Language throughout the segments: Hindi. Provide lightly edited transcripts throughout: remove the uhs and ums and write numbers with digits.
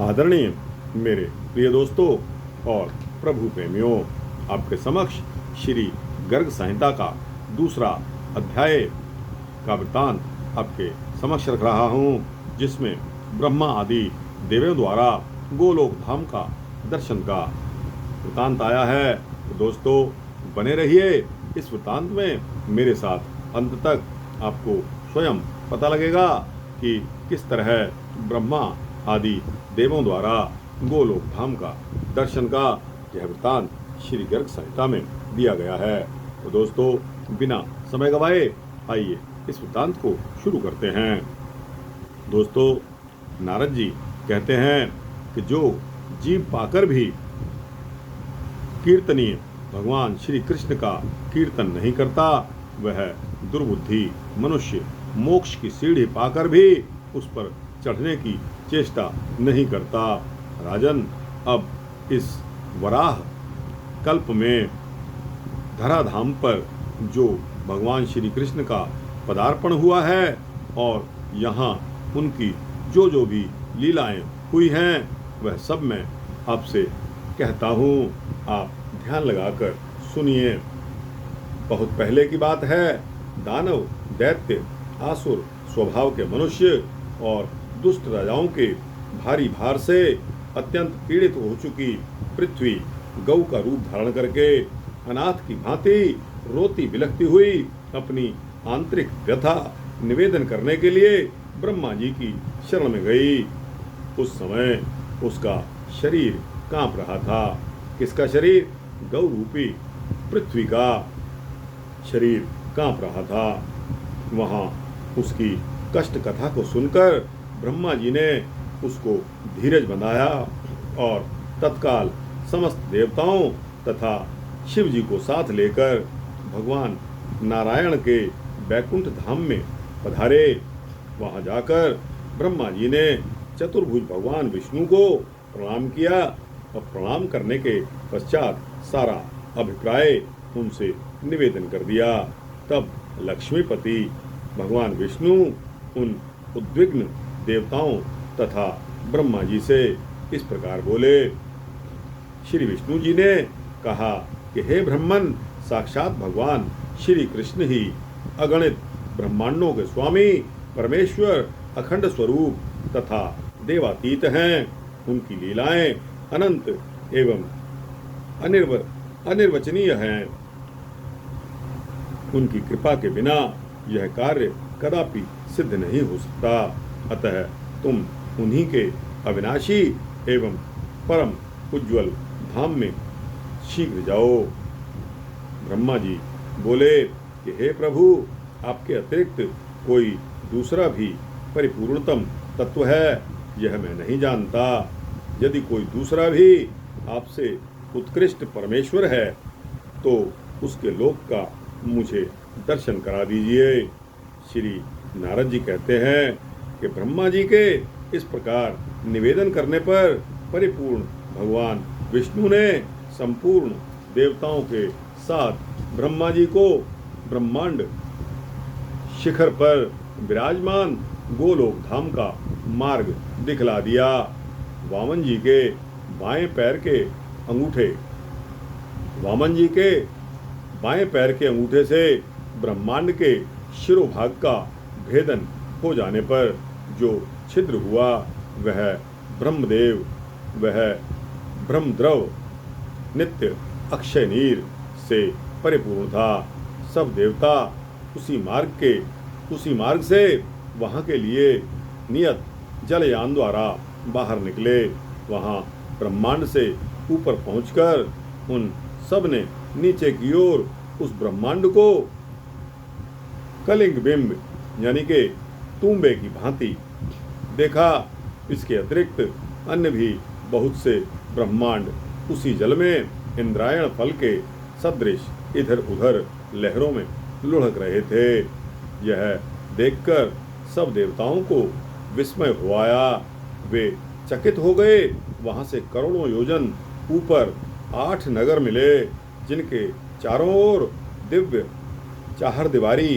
आदरणीय मेरे प्रिय दोस्तों और प्रभु प्रेमियों, आपके समक्ष श्री गर्ग संहिता का दूसरा अध्याय का वृत्तांत आपके समक्ष रख रहा हूँ, जिसमें ब्रह्मा आदि देवों द्वारा गोलोक धाम का दर्शन का वृत्तांत आया है। तो दोस्तों, बने रहिए इस वृत्तांत में मेरे साथ अंत तक। आपको स्वयं पता लगेगा कि किस तरह ब्रह्मा आदि देवों द्वारा गोलोक धाम का दर्शन का यह वृत्तांत श्री गर्ग संहिता में दिया गया है। तो दोस्तों, बिना समय गवाए आइए इस वृत्तांत को शुरू करते हैं। दोस्तों, नारद जी कहते हैं कि जो जीव पाकर भी कीर्तनीय भगवान श्री कृष्ण का कीर्तन नहीं करता, वह दुर्बुद्धि मनुष्य मोक्ष की सीढ़ी पाकर भी उस पर चढ़ने की चेष्टा नहीं करता। राजन, अब इस वराह कल्प में धराधाम पर जो भगवान श्री कृष्ण का पदार्पण हुआ है और यहाँ उनकी जो जो भी लीलाएं हुई हैं, वह सब मैं आपसे कहता हूँ। आप ध्यान लगाकर सुनिए। बहुत पहले की बात है। दानव, दैत्य, आसुर स्वभाव के मनुष्य और दुष्ट राजाओं के भारी भार से अत्यंत पीड़ित हो चुकी पृथ्वी गौ का रूप धारण करके अनाथ की भांति रोती बिलखती हुई अपनी आंतरिक व्यथा निवेदन करने के लिए ब्रह्मा जी की शरण में गई। उस समय उसका शरीर कांप रहा था। किसका शरीर? गौ रूपी पृथ्वी का शरीर कांप रहा था। वहाँ उसकी कष्ट कथा को सुनकर ब्रह्मा जी ने उसको धीरज बंधाया और तत्काल समस्त देवताओं तथा शिव जी को साथ लेकर भगवान नारायण के बैकुंठ धाम में पधारे। वहाँ जाकर ब्रह्मा जी ने चतुर्भुज भगवान विष्णु को प्रणाम किया और प्रणाम करने के पश्चात सारा अभिप्राय उनसे निवेदन कर दिया। तब लक्ष्मीपति भगवान विष्णु उन उद्विग्न देवताओं तथा ब्रह्मा जी से इस प्रकार बोले। श्री विष्णु जी ने कहा कि हे ब्रह्मन, साक्षात भगवान श्री कृष्ण ही अगणित ब्रह्मांडों के स्वामी, परमेश्वर, अखंड स्वरूप तथा देवातीत हैं। उनकी लीलाएं अनंत एवं अनिर्वचनीय हैं। उनकी कृपा के बिना यह कार्य कदापि सिद्ध नहीं हो सकता। अतः तुम उन्हीं के अविनाशी एवं परम उज्ज्वल धाम में शीघ्र जाओ। ब्रह्मा जी बोले कि हे प्रभु, आपके अतिरिक्त कोई दूसरा भी परिपूर्णतम तत्व है, यह मैं नहीं जानता। यदि कोई दूसरा भी आपसे उत्कृष्ट परमेश्वर है तो उसके लोक का मुझे दर्शन करा दीजिए। श्री नारद जी कहते हैं कि ब्रह्मा जी के इस प्रकार निवेदन करने पर परिपूर्ण भगवान विष्णु ने संपूर्ण देवताओं के साथ ब्रह्मा जी को ब्रह्मांड शिखर पर विराजमान गोलोक धाम का मार्ग दिखला दिया। वामन जी के बाएं पैर के अंगूठे से ब्रह्मांड के शिरोभाग का भेदन हो जाने पर जो छिद्र हुआ, वह ब्रह्मदेव, वह ब्रह्मद्रव नित्य अक्षय नीर से परिपूर्ण था। सब देवता उसी मार्ग से वहाँ के लिए नियत जलयान द्वारा बाहर निकले। वहाँ ब्रह्मांड से ऊपर पहुंचकर उन सब ने नीचे की ओर उस ब्रह्मांड को कलिंग बिंब यानी के तूंबे की भांति देखा। इसके अतिरिक्त अन्य भी बहुत से ब्रह्मांड उसी जल में इंद्रायण फल के सदृश इधर उधर लहरों में लुढ़क रहे थे। यह देखकर सब देवताओं को विस्मय हो आया। वे चकित हो गए। वहाँ से करोड़ों योजन ऊपर 8 नगर मिले, जिनके चारों ओर दिव्य चाहरदीवारी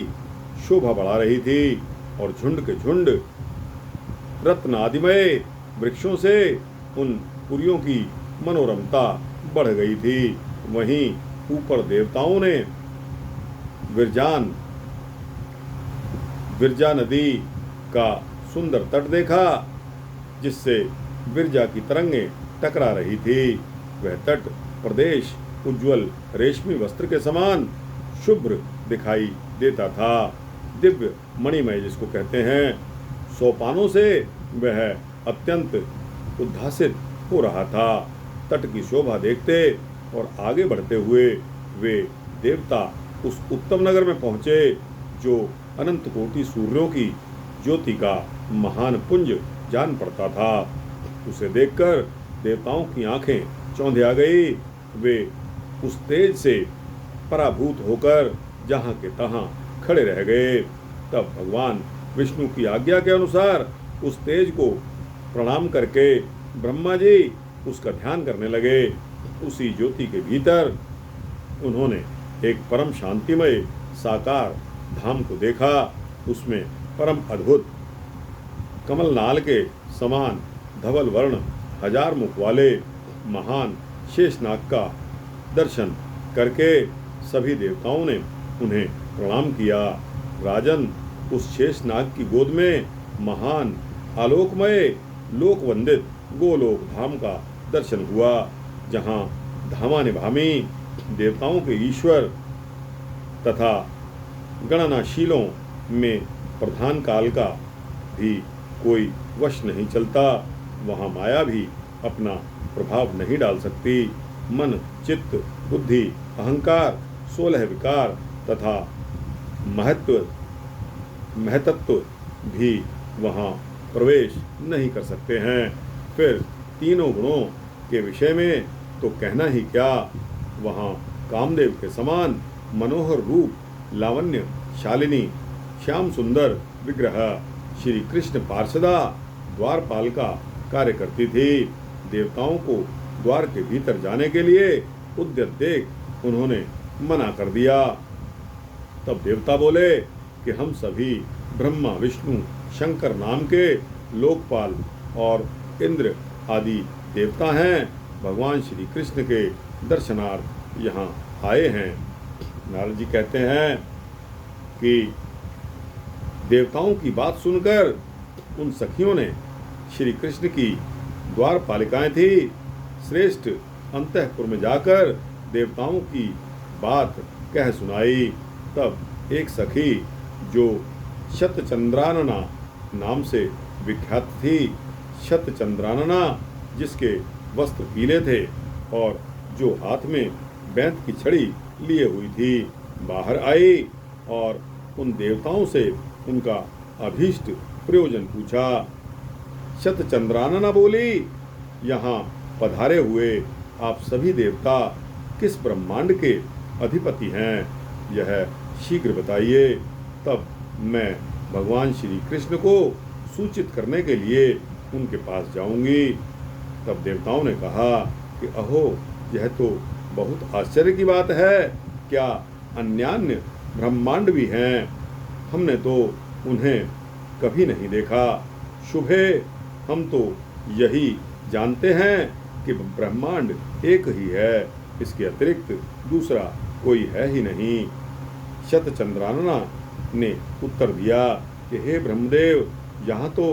शोभा बढ़ा रही थी और झुंड के झुंड रत्नादिमय वृक्षों से उन पुरियों की मनोरमता बढ़ गई थी। वहीं ऊपर देवताओं ने विरजा नदी का सुंदर तट देखा, जिससे विरजा की तरंगें टकरा रही थी। वह तट प्रदेश उज्जवल रेशमी वस्त्र के समान शुभ्र दिखाई देता था। दिव्य मणिमय जिसको कहते हैं, सोपानों से वह अत्यंत उद्भासित हो रहा था। तट की शोभा देखते और आगे बढ़ते हुए वे देवता उस उत्तम नगर में पहुंचे, जो अनंत कोटि सूर्यों की ज्योति का महान पुंज जान पड़ता था। उसे देखकर देवताओं की आंखें चौंधिया आ गई। वे उस तेज से पराभूत होकर जहां के तहां खड़े रह गए। तब भगवान विष्णु की आज्ञा के अनुसार उस तेज को प्रणाम करके ब्रह्मा जी उसका ध्यान करने लगे। उसी ज्योति के भीतर उन्होंने एक परम शांतिमय साकार धाम को देखा। उसमें परम अद्भुत कमलनाल के समान धवल वर्ण 1000 मुख वाले महान शेषनाग का दर्शन करके सभी देवताओं ने उन्हें प्रणाम किया। राजन, उस शेषनाग की गोद में महान आलोकमय लोकवंदित गोलोक धाम का दर्शन हुआ, जहाँ धामानिभामी देवताओं के ईश्वर तथा गणनाशीलों में प्रधान काल का भी कोई वश नहीं चलता। वहाँ माया भी अपना प्रभाव नहीं डाल सकती। मन, चित्त, बुद्धि, अहंकार, 16 विकार तथा महतत्व भी वहाँ प्रवेश नहीं कर सकते हैं। फिर तीनों गुणों के विषय में तो कहना ही क्या। वहाँ कामदेव के समान मनोहर रूप, लावण्य शालिनी, श्याम सुंदर विग्रह श्री कृष्ण पार्षदा द्वारपाल का कार्य करती थी। देवताओं को द्वार के भीतर जाने के लिए उद्यत देख उन्होंने मना कर दिया। तब देवता बोले कि हम सभी ब्रह्मा, विष्णु, शंकर नाम के लोकपाल और इंद्र आदि देवता हैं। भगवान श्री कृष्ण के दर्शनार्थ यहाँ आए हैं। नारद जी कहते हैं कि देवताओं की बात सुनकर उन सखियों ने श्री कृष्ण की द्वारपालिकाएं थी श्रेष्ठ अंतःपुर में जाकर देवताओं की बात कह सुनाई। तब एक सखी जो शतचंद्रानना नाम से विख्यात थी, शतचंद्रानना जिसके वस्त्र पीले थे और जो हाथ में बैंत की छड़ी लिए हुई थी, बाहर आई और उन देवताओं से उनका अभीष्ट प्रयोजन पूछा। शतचंद्रानना बोली, यहाँ पधारे हुए आप सभी देवता किस ब्रह्मांड के अधिपति हैं, यह शीघ्र बताइए। तब मैं भगवान श्री कृष्ण को सूचित करने के लिए उनके पास जाऊंगी। तब देवताओं ने कहा कि अहो, यह तो बहुत आश्चर्य की बात है। क्या अन्यान्य ब्रह्मांड भी हैं? हमने तो उन्हें कभी नहीं देखा। शुभे, हम तो यही जानते हैं कि ब्रह्मांड एक ही है, इसके अतिरिक्त दूसरा कोई है ही नहीं। शतचंद्रानना ने उत्तर दिया कि हे ब्रह्मदेव, यहाँ तो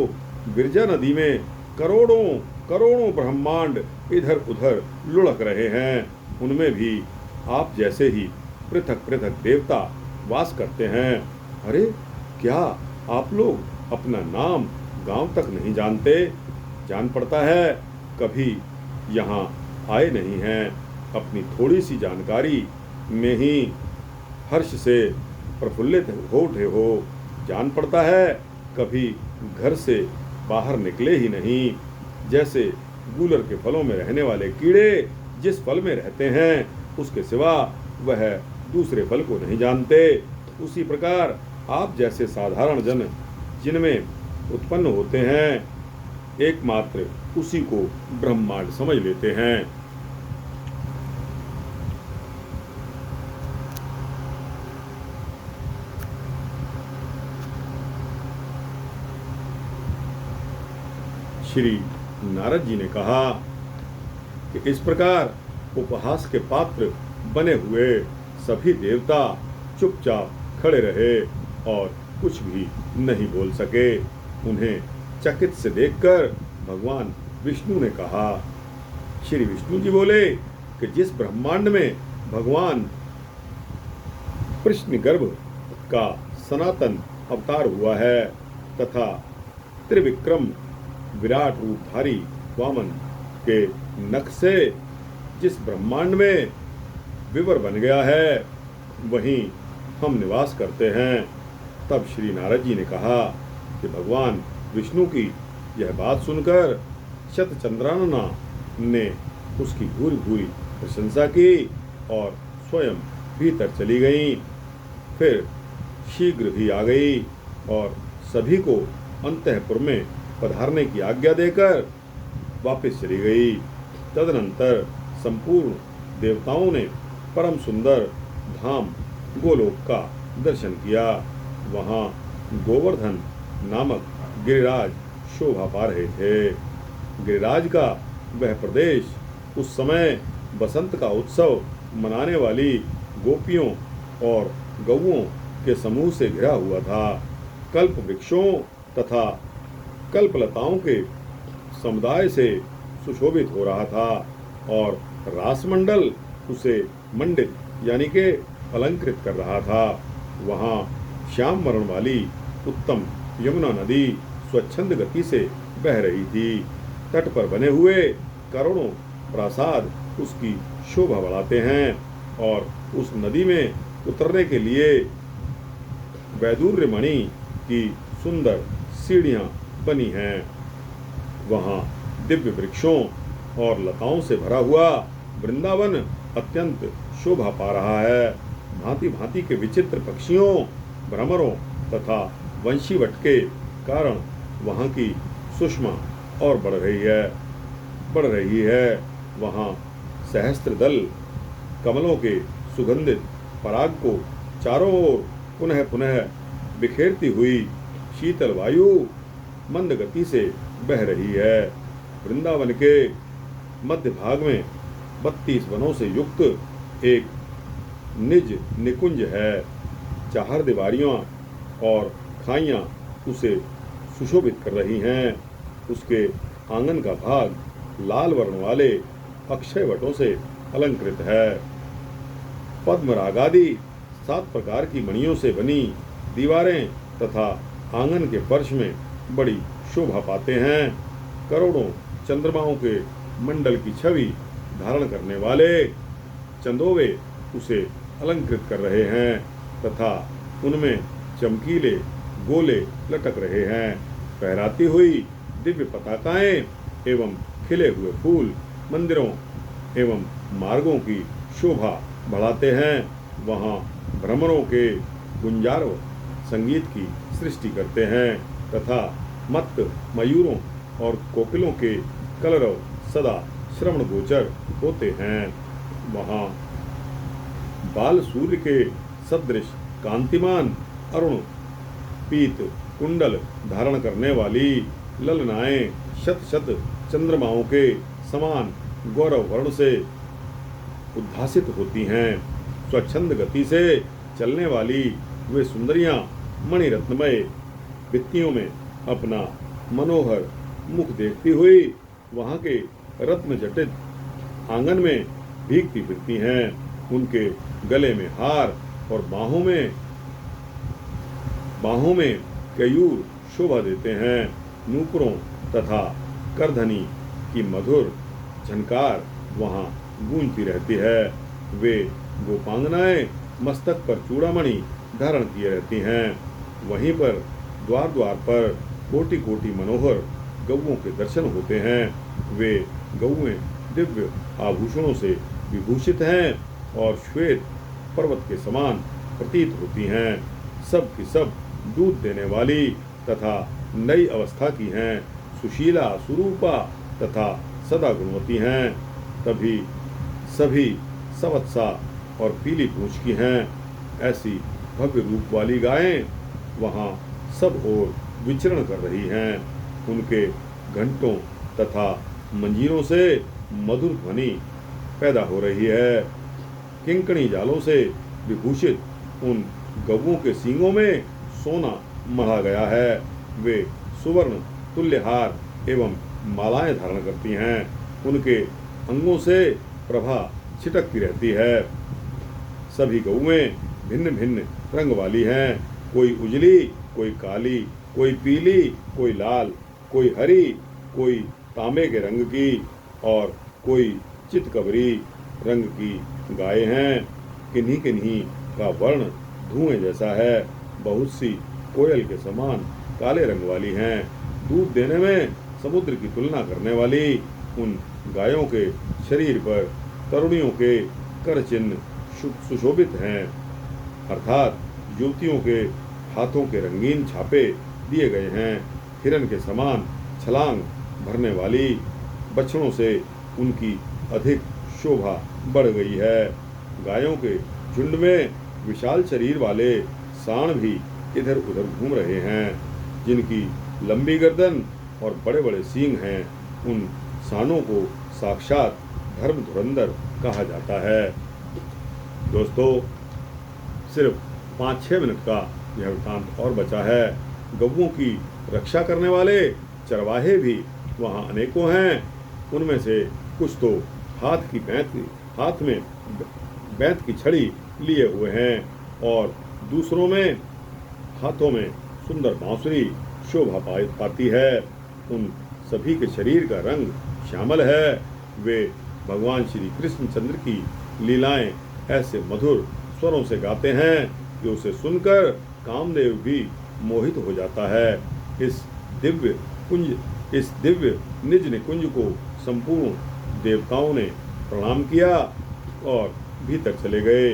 विरजा नदी में करोड़ों करोड़ों ब्रह्मांड इधर उधर लुढ़क रहे हैं। उनमें भी आप जैसे ही पृथक पृथक देवता वास करते हैं। अरे, क्या आप लोग अपना नाम गांव तक नहीं जानते? जान पड़ता है कभी यहाँ आए नहीं हैं। अपनी थोड़ी सी जानकारी में ही हर्ष से प्रफुल्लित हो उठे हो। जान पड़ता है कभी घर से बाहर निकले ही नहीं। जैसे गूलर के फलों में रहने वाले कीड़े जिस फल में रहते हैं उसके सिवा वह दूसरे फल को नहीं जानते, उसी प्रकार आप जैसे साधारण जन जिनमें उत्पन्न होते हैं, एकमात्र उसी को ब्रह्मांड समझ लेते हैं। श्री नारद जी ने कहा कि इस प्रकार उपहास के पात्र बने हुए सभी देवता चुपचाप खड़े रहे और कुछ भी नहीं बोल सके। उन्हें चकित से देखकर भगवान विष्णु ने कहा, श्री विष्णु जी बोले कि जिस ब्रह्मांड में भगवान कृष्णगर्भ का सनातन अवतार हुआ है तथा त्रिविक्रम विराट रूपधारी वामन के नख से जिस ब्रह्मांड में विवर बन गया है वहीं हम निवास करते हैं। तब श्री नारद जी ने कहा कि भगवान विष्णु की यह बात सुनकर शतचंद्रानना ने उसकी भूरी भूरी प्रशंसा की और स्वयं भीतर चली गई। फिर शीघ्र ही आ गई और सभी को अंतःपुर में पधारने की आज्ञा देकर वापस चली गई। तदनंतर संपूर्ण देवताओं ने परम सुंदर धाम गोलोक का दर्शन किया। वहाँ गोवर्धन नामक गिरिराज शोभा पा रहे थे। गिरिराज का वह प्रदेश उस समय बसंत का उत्सव मनाने वाली गोपियों और गौओं के समूह से घिरा हुआ था। कल्प वृक्षों तथा कल्पलताओं के समुदाय से सुशोभित हो रहा था और रासमंडल उसे मंडित यानी के अलंकृत कर रहा था। वहाँ श्याम वर्ण वाली उत्तम यमुना नदी स्वच्छंद गति से बह रही थी। तट पर बने हुए करोड़ों प्रासाद उसकी शोभा बढ़ाते हैं और उस नदी में उतरने के लिए वैदुर्य मणि की सुंदर सीढ़ियाँ बनी हैं। वहाँ दिव्य वृक्षों और लताओं से भरा हुआ वृंदावन अत्यंत शोभा पा रहा है। भांति भांति के विचित्र पक्षियों, भ्रमरों तथा वंशीवट के कारण वहाँ की सुषमा और बढ़ रही है। वहाँ सहस्त्र दल कमलों के सुगंधित पराग को चारों ओर पुनः पुनः बिखेरती हुई शीतल वायु मंद गति से बह रही है। वृंदावन के मध्य भाग में 32 वनों से युक्त एक निज निकुंज है। चार दीवारियां और खाइयां उसे सुशोभित कर रही हैं। उसके आंगन का भाग लाल वर्ण वाले अक्षय वटों से अलंकृत है। पद्मराग आदि 7 प्रकार की मणियों से बनी दीवारें तथा आंगन के फर्श में बड़ी शोभा पाते हैं। करोड़ों चंद्रमाओं के मंडल की छवि धारण करने वाले चंदोवे उसे अलंकृत कर रहे हैं तथा उनमें चमकीले गोले लटक रहे हैं। फहराती हुई दिव्य पताकाएं एवं खिले हुए फूल मंदिरों एवं मार्गों की शोभा बढ़ाते हैं। वहाँ भ्रमरों के गुंजारव संगीत की सृष्टि करते हैं तथा मत्त मयूरों और कोकिलों के कलरव सदा श्रवण गोचर होते हैं। वहाँ बाल सूर्य के सदृश कांतिमान अरुण पीत कुंडल धारण करने वाली ललनाएं शत शत चंद्रमाओं के समान गौरव वर्ण से उद्भासित होती हैं। स्वच्छंद गति से चलने वाली वे सुंदरियां मणिरत्नमय भित्तियों में अपना मनोहर मुख देखती हुई वहाँ के रत्न जटित आंगन में भीगती फिरती हैं। उनके गले में हार और बाहों में कयूर शोभा देते हैं। नूपुरों तथा करधनी की मधुर झनकार वहाँ गूंजती रहती है। वे गोपांगनाएं मस्तक पर चूड़ामणि धारण किए रहती हैं। वहीं पर द्वार द्वार पर कोटि कोटि मनोहर गौओं के दर्शन होते हैं। वे गौएं दिव्य आभूषणों से विभूषित हैं और श्वेत पर्वत के समान प्रतीत होती हैं। सब की सब दूध देने वाली तथा नई अवस्था की हैं। सुशीला सुरूपा तथा सदा गुणवती हैं। तभी सभी सवत्सा और पीली पूंछ की हैं। ऐसी भव्य रूप वाली गायें वहाँ सब ओर विचरण कर रही हैं। उनके घंटों तथा मंजीरों से मधुर ध्वनि पैदा हो रही है। किंकणी जालों से विभूषित उन गवों के सींगों में सोना मढ़ा गया है। वे सुवर्ण तुल्य हार एवं मालाएं धारण करती हैं। उनके अंगों से प्रभा छिटकती रहती है। सभी गौएं भिन्न भिन्न रंग वाली हैं। कोई उजली, कोई काली, कोई पीली, कोई लाल, कोई हरी, कोई तांबे के रंग की और कोई चितकबरी रंग की गायें हैं। किन्हीं किन्हीं का वर्ण धुएं जैसा है। बहुत सी कोयल के समान काले रंग वाली हैं। दूध देने में समुद्र की तुलना करने वाली उन गायों के शरीर पर तरुणियों के कर चिन्ह सुशोभित हैं, अर्थात युवतियों के हाथों के रंगीन छापे दिए गए हैं। हिरन के समान छलांग भरने वाली बछड़ों से उनकी अधिक शोभा बढ़ गई है। गायों के झुंड में विशाल शरीर वाले सांड भी इधर उधर घूम रहे हैं, जिनकी लंबी गर्दन और बड़े बड़े सींग हैं। उन सांडों को साक्षात धर्म धुरंधर कहा जाता है। दोस्तों, सिर्फ 5-6 मिनट का यह वृत्तांत और बचा है। गौओं की रक्षा करने वाले चरवाहे भी वहाँ अनेकों हैं। उनमें से कुछ तो हाथ में बैंत की छड़ी लिए हुए हैं और दूसरों में हाथों में सुंदर बांसुरी शोभा पाती है। उन सभी के शरीर का रंग श्यामल है। वे भगवान श्री कृष्णचंद्र की लीलाएं ऐसे मधुर स्वरों से गाते हैं कि उसे सुनकर कामदेव भी मोहित हो जाता है। इस दिव्य निज निकुंज को संपूर्ण देवताओं ने प्रणाम किया और भीतर चले गए।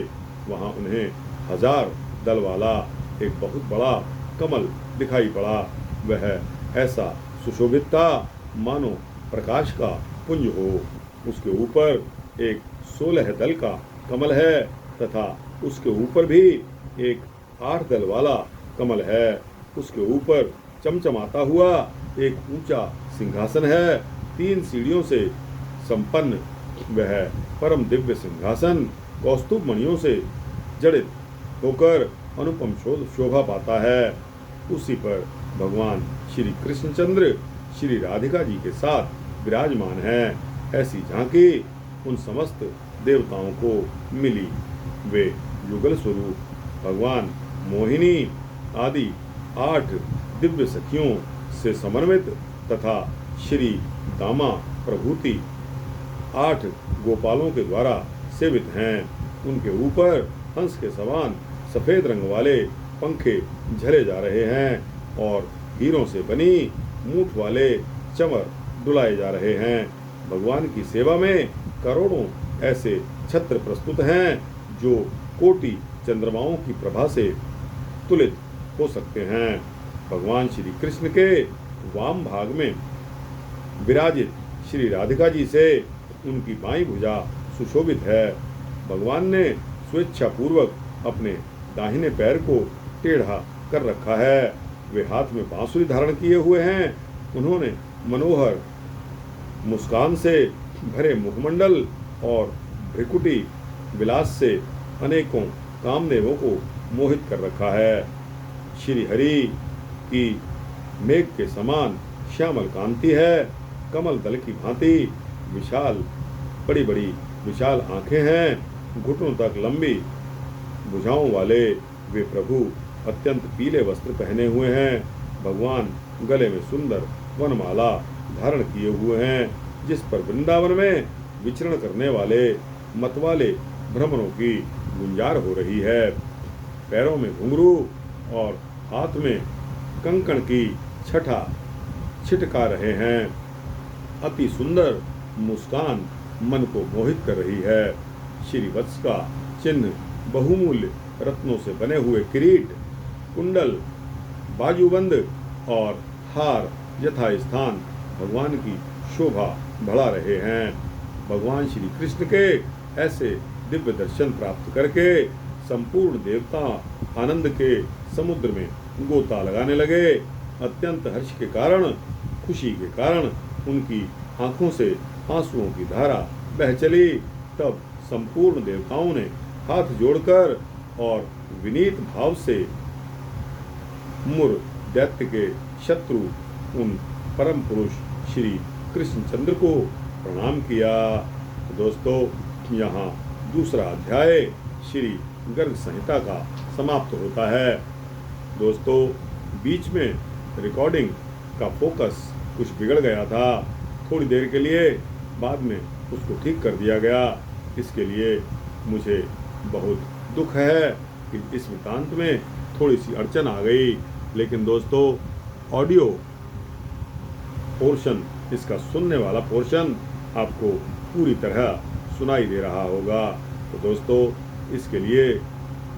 वहां उन्हें 1000 दल वाला एक बहुत बड़ा कमल दिखाई पड़ा। वह ऐसा सुशोभित था मानो प्रकाश का पुंज हो। उसके ऊपर एक 16 दल का कमल है तथा उसके ऊपर भी एक 8 दल वाला कमल है। उसके ऊपर चमचमाता हुआ एक ऊंचा सिंहासन है। 3 सीढ़ियों से संपन्न वह परम दिव्य सिंहासन कौस्तुभ मणियों से जड़ित होकर अनुपम शोभा पाता है। उसी पर भगवान श्री कृष्णचंद्र श्री राधिका जी के साथ विराजमान है। ऐसी झांकी उन समस्त देवताओं को मिली। वे युगल स्वरूप भगवान मोहिनी आदि 8 दिव्य सखियों से समन्वित तथा श्री दामा प्रभूति 8 गोपालों के द्वारा सेवित हैं। उनके ऊपर हंस के समान सफेद रंग वाले पंखे झले जा रहे हैं और हीरों से बनी मूठ वाले चमर डुलाए जा रहे हैं। भगवान की सेवा में करोड़ों ऐसे छत्र प्रस्तुत हैं जो कोटि चंद्रमाओं की प्रभा से तुलित हो सकते हैं। भगवान श्री कृष्ण के वाम भाग में विराजित श्री राधिका जी से उनकी बाईं भुजा सुशोभित है। भगवान ने स्वेच्छा पूर्वक अपने दाहिने पैर को टेढ़ा कर रखा है। वे हाथ में बांसुरी धारण किए हुए हैं। उन्होंने मनोहर मुस्कान से भरे मुखमंडल और भ्रिकुटी विलास से अनेकों कामदेवों को मोहित कर रखा है। श्री हरि की मेघ के समान श्यामल कांति है। कमल दल की भांति बड़ी बड़ी विशाल आंखें हैं। घुटनों तक लंबी भुजाओं वाले वे प्रभु अत्यंत पीले वस्त्र पहने हुए हैं। भगवान गले में सुंदर वनमाला धारण किए हुए हैं, जिस पर वृंदावन में विचरण करने वाले मतवाले भ्रमरों की गुंजार हो रही है। पैरों में घुंघरू और हाथ में कंकण की छठा छिटका रहे हैं। अति सुंदर मुस्कान मन को मोहित कर रही है। श्री वत्स का चिन्ह, बहुमूल्य रत्नों से बने हुए किरीट, कुंडल, बाजूबंद और हार यथा स्थान भगवान की शोभा बढ़ा रहे हैं। भगवान श्री कृष्ण के ऐसे दिव्य दर्शन प्राप्त करके संपूर्ण देवता आनंद के समुद्र में गोता लगाने लगे। अत्यंत हर्ष के कारण, खुशी के कारण उनकी आंखों से आंसुओं की धारा बह चली। तब संपूर्ण देवताओं ने हाथ जोड़कर और विनीत भाव से मुर दैत्य के शत्रु उन परम पुरुष श्री कृष्णचंद्र को प्रणाम किया। दोस्तों, यहाँ दूसरा अध्याय श्री गर्ग संहिता का समाप्त होता है। दोस्तों, बीच में रिकॉर्डिंग का फोकस कुछ बिगड़ गया था थोड़ी देर के लिए, बाद में उसको ठीक कर दिया गया। इसके लिए मुझे बहुत दुख है कि इस वृत्तांत में थोड़ी सी अड़चन आ गई, लेकिन दोस्तों ऑडियो पोर्शन, इसका सुनने वाला पोर्शन आपको पूरी तरह सुनाई दे रहा होगा। तो दोस्तों, इसके लिए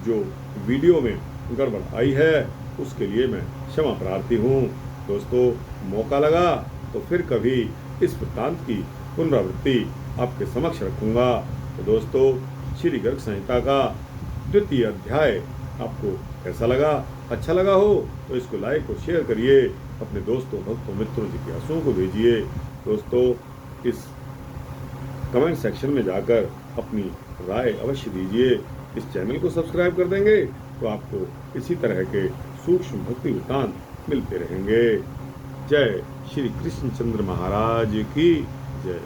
जो वीडियो में गड़बड़ आई है उसके लिए मैं क्षमा प्रार्थी हूँ। दोस्तों, मौका लगा तो फिर कभी इस वृत्तांत की पुनरावृत्ति आपके समक्ष रखूँगा। तो दोस्तों, श्री गर्ग संहिता का द्वितीय अध्याय आपको कैसा लगा? अच्छा लगा हो तो इसको लाइक और शेयर करिए, अपने दोस्तों, भक्तों, मित्रों, जिज्ञासुओं को भेजिए। दोस्तों, इस कमेंट सेक्शन में जाकर अपनी राय अवश्य दीजिए। इस चैनल को सब्सक्राइब कर देंगे तो आपको इसी तरह के सूक्ष्म भक्ति वृत्तांत मिलते रहेंगे। जय श्री कृष्णचंद्र महाराज की जय।